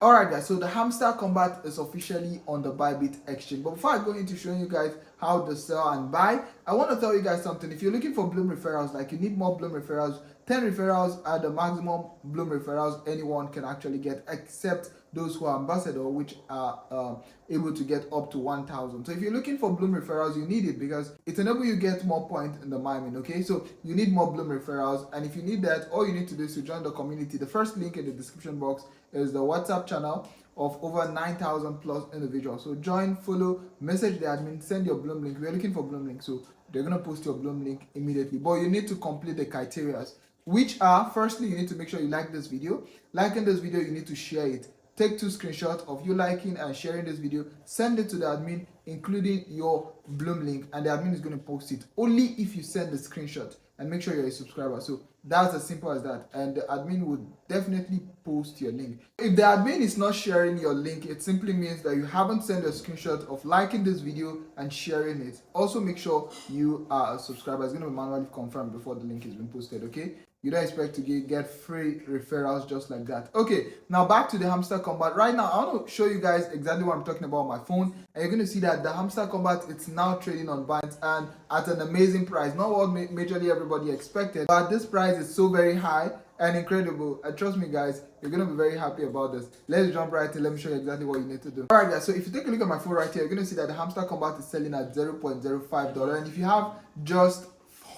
Alright guys, so the Hamster Kombat is officially on the Bybit exchange. But before I go into showing you guys how to sell and buy, I want to tell you guys something. If you're looking for Bloom referrals, like you need more Bloom referrals, 10 referrals are the maximum Bloom referrals anyone can actually get, except those who are ambassador, which are able to get up to 1,000. So if you're looking for Bloom referrals, you need it because it enables you get more points in the mining. Okay, so you need more Bloom referrals, and if you need that, all you need to do is to join the community. The first link in the description box is the WhatsApp channel of over 9,000 plus individuals. So join, follow, message the admin, send your Bloom link. We're looking for Bloom link, so they're gonna post your Bloom link immediately. But you need to complete the criteria, which are: firstly, you need to make sure you like this video. Liking this video, you need to share it. Take 2 screenshots of you liking and sharing this video, send it to the admin, including your Bloom link, and the admin is going to post it only if you send the screenshot, and make sure you're a subscriber. So that's as simple as that, and the admin would definitely post your link. If the admin is not sharing your link, it simply means that you haven't sent a screenshot of liking this video and sharing it. Also make sure you are a subscriber. It's going to be manually confirmed before the link is being posted. Okay, you don't expect to get free referrals just like that. Okay, now back to the Hamster Kombat. Right now I want to show you guys exactly what I'm talking about on my phone, and you're going to see that the Hamster Kombat, it's now trading on Binance and at an amazing price. Not what majorly everybody expected, but this price is so very high and incredible, and trust me guys, you're gonna be very happy about this. Let's jump right in. Let me show you exactly what you need to do. Alright guys, so if you take a look at my phone right here, you're gonna see that the Hamster Kombat is selling at $0.05, and if you have just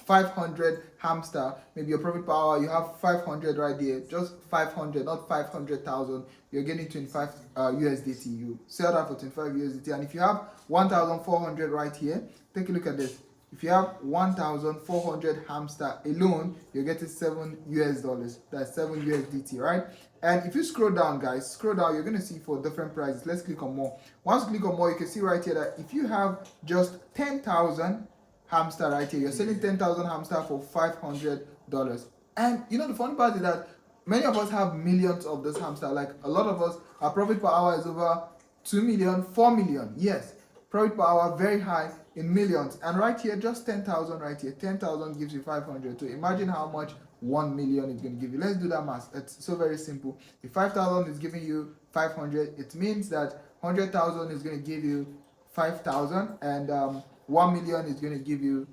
500 hamster, maybe your profit power, you have 500 right there, just 500, not 500,000, you're getting 25 USDT. You sell that for 25 USDT, and if you have 1,400 right here, take a look at this. If you have 1,400 hamster alone, you're getting $7 US. That's 7 USDT, right? And if you scroll down, guys, scroll down, you're going to see for different prices. Let's click on more. Once you click on more, you can see right here that if you have just 10,000 hamster right here, you're selling 10,000 hamster for $500. And you know, the funny part is that many of us have millions of this hamster. Like a lot of us, our profit per hour is over 2 million, 4 million. Yes, profit per hour very high in millions. And right here, just 10,000 right here, 10,000 gives you 500. So imagine how much 1 million is going to give you. Let's do that math. It's so very simple. If 5,000 is giving you 500, it means that 100,000 is going to give you 5,000, and 1 million is going to give you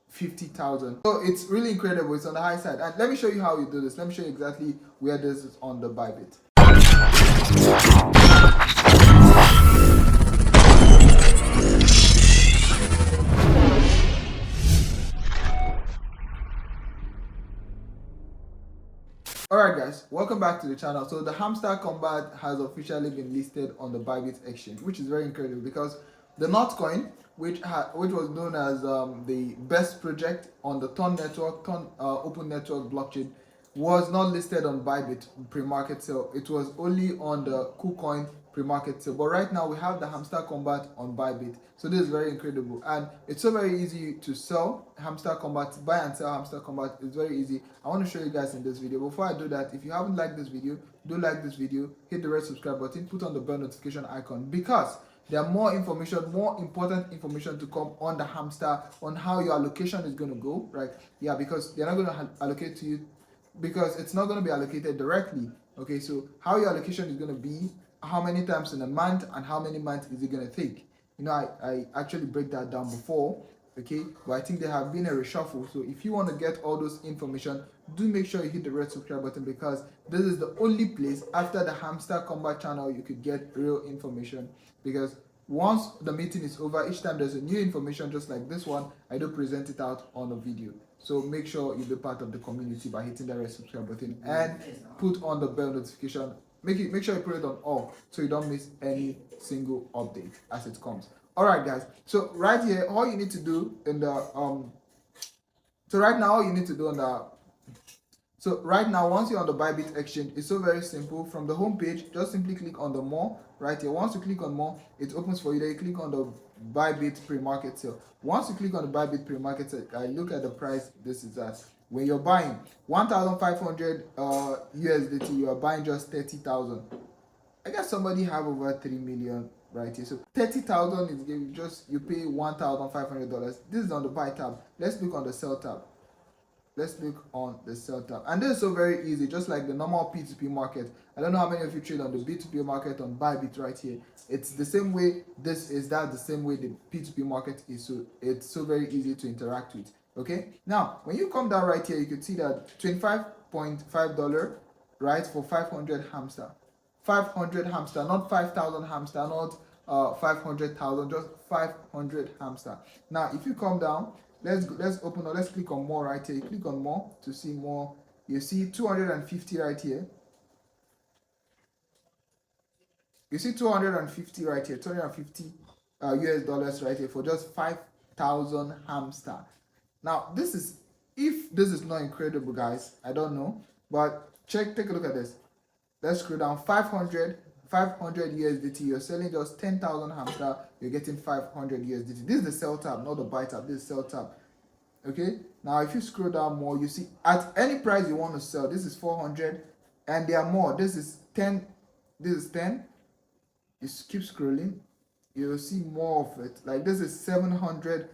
50,000. So it's really incredible. It's on the high side. And let me show you how you do this. Let me show you exactly where this is on the Bybit. Alright guys, welcome back to the channel. So the Hamster Kombat has officially been listed on the Bybit exchange, which is very incredible because the Notcoin, which was known as the best project on the Ton network, open network blockchain, was not listed on Bybit pre-market sale. It was only on the KuCoin pre-market sale. But right now we have the Hamster Kombat on Bybit. So this is very incredible, and it's so very easy to sell Hamster Kombat, buy and sell Hamster Kombat. It's very easy. I want to show you guys in this video. Before I do that, if you haven't liked this video, do like this video, hit the red subscribe button, put on the bell notification icon, because there are more information, more important information to come on the hamster, on how your allocation is going to go, right? Yeah, because they're not going to allocate to you, because it's not going to be allocated directly. Okay, so how your allocation is going to be, how many times in a month, and how many months is it going to take. You know, I actually break that down before, okay, but I think there have been a reshuffle. So if you want to get all those information, do make sure you hit the red subscribe button, because this is the only place after the Hamster Kombat channel you could get real information. Because once the meeting is over, each time there's a new information just like this one, I do present it out on a video. So make sure you be part of the community by hitting the red subscribe button and put on the bell notification. Make sure you put it on all, so you don't miss any single update as it comes. Alright guys, so right here, all you need to do in the right now, once you're on the Bybit exchange, it's so very simple. From the home page, just simply click on the more right here. Once you click on more, it opens for you. Then you click on the Bybit pre-market sale. Once you click on the Bybit pre-market sale, I look at the price. This is that when you're buying 1,500 USDT, you are buying just 30,000. I guess somebody have over 3 million right here. So 30,000 is giving, just you pay $1,500. This is on the buy tab. Let's look on the sell tab. let's click on the sell tab, and this is so very easy, just like the normal P2P market. I don't know how many of you trade on the B2P market on Bybit right here. It's the same way. That's the same way the P2P market is. So it's so very easy to interact with. Okay, now when you come down right here, you can see that $25.5, right, for 500 hamster. 500 hamster, not 5,000 hamster, not 500,000, just 500 hamster. Now if you come down, let's open, or let's click on more right here. You click on more to see more. You see 250 right here. You see 250 right here, 250 US dollars right here for just 5,000 hamster. Now this is, if this is not incredible, guys, I don't know, but take a look at this. Let's scroll down. 500 USDT. You're selling just 10,000 hamster. You're getting 500 USDT. This is the sell tab, not the buy tab. This is sell tab. Okay. Now, if you scroll down more, you see at any price you want to sell. This is 400, and there are more. This is 10. This is 10. You keep scrolling, you'll see more of it. Like this is 700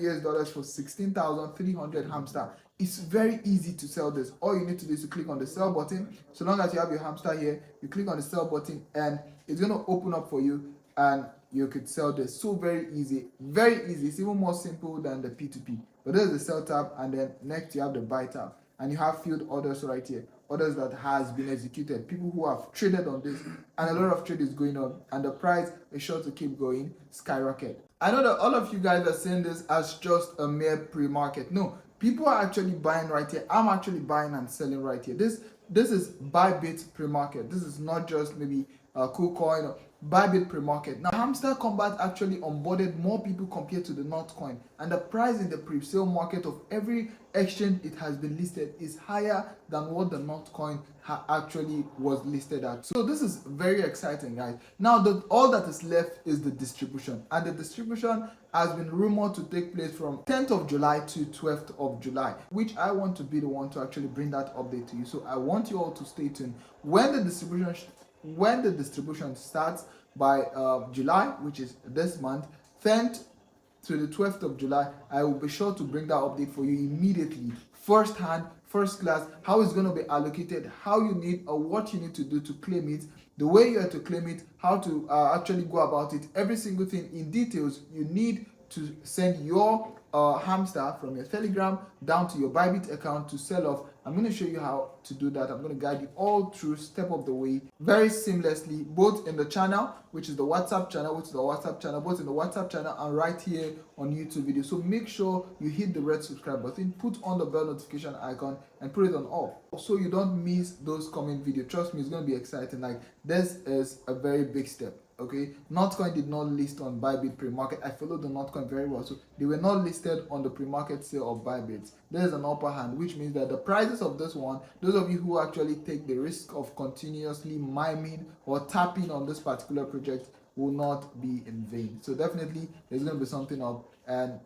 US dollars for 16,300 hamster. It's very easy to sell this. All you need to do is to click on the sell button. So long as you have your hamster here, you click on the sell button and it's going to open up for you, and you could sell this. So very easy, very easy. It's even more simple than the P2P. But there's the sell tab, and then next you have the buy tab, and you have field orders right here. Orders that has been executed, people who have traded on this, and a lot of trade is going on, and the price is sure to keep going skyrocket. I know that all of you guys are saying this as just a mere pre-market. No, people are actually buying right here. I'm actually buying and selling right here. This is Bybit pre-market. This is not just maybe a cool coin. Bybit pre-market. Now, Hamster Kombat actually onboarded more people compared to the Notcoin, and the price in the pre-sale market of every exchange it has been listed is higher than what the Notcoin actually was listed at. So this is very exciting, guys. Now, all that is left is the distribution, and the distribution has been rumored to take place from 10th of July to 12th of July, which I want to be the one to actually bring that update to you. So I want you all to stay tuned. When the distribution starts by July, which is this month, 10th to the 12th of July, I will be sure to bring that update for you immediately, first hand, first class, how it's going to be allocated, how you need or what you need to do to claim it, the way you have to claim it, how to actually go about it, every single thing in details. You need to send your hamster from your Telegram down to your Bybit account to sell off. I'm going to show you how to do that. I'm going to guide you all through step of the way, very seamlessly, both in the channel, which is the WhatsApp channel, both in the WhatsApp channel and right here on YouTube video. So make sure you hit the red subscribe button, put on the bell notification icon, and put it on all, so you don't miss those coming videos. Trust me, it's going to be exciting. Like, this is a very big step. Okay, Notcoin did not list on Bybit pre-market. I followed the Notcoin very well, so they were not listed on the pre-market sale of Bybit. There's an upper hand, which means that the prices of this one, those of you who actually take the risk of continuously miming or tapping on this particular project, will not be in vain. So definitely there's going to be something up, and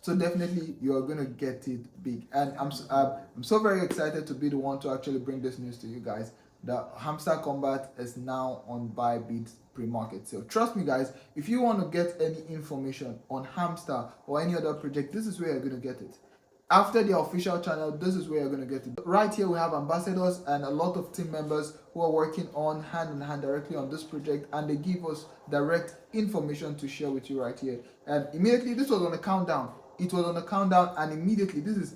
so definitely you're going to get it big. And I'm so very excited to be the one to actually bring this news to you guys. The Hamster Kombat is now on Bybit pre-market sale. Trust me, guys, if you want to get any information on Hamster or any other project, this is where you're going to get it. After the official channel, this is where you're going to get it. Right here we have ambassadors and a lot of team members who are working on hand in hand directly on this project, and they give us direct information to share with you right here. And immediately, this was on the countdown. It was on the countdown, and immediately, this is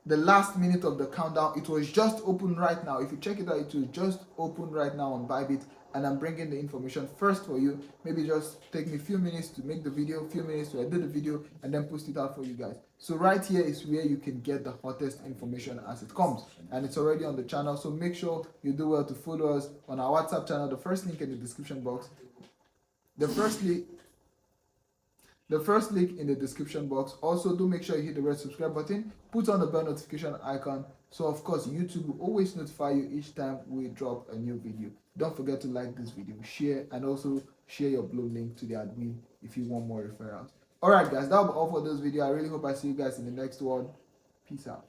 the last minute of the countdown. It was just open right now. If you check it out, it was just open right now on Bybit, and I'm bringing the information first for you. Maybe just take me a few minutes to make the video, a few minutes to edit the video, and then post it out for you guys. So right here is where you can get the hottest information as it comes, and it's already on the channel. So make sure you do well to follow us on our WhatsApp channel. The first link in the description box. The first link in the description box. Also, do make sure you hit the red subscribe button, put on the bell notification icon, so of course YouTube will always notify you each time we drop a new video. Don't forget to like this video, share, and also share your Bloom link to the admin if you want more referrals. Alright guys, that'll be all for this video. I really hope I see you guys in the next one. Peace out.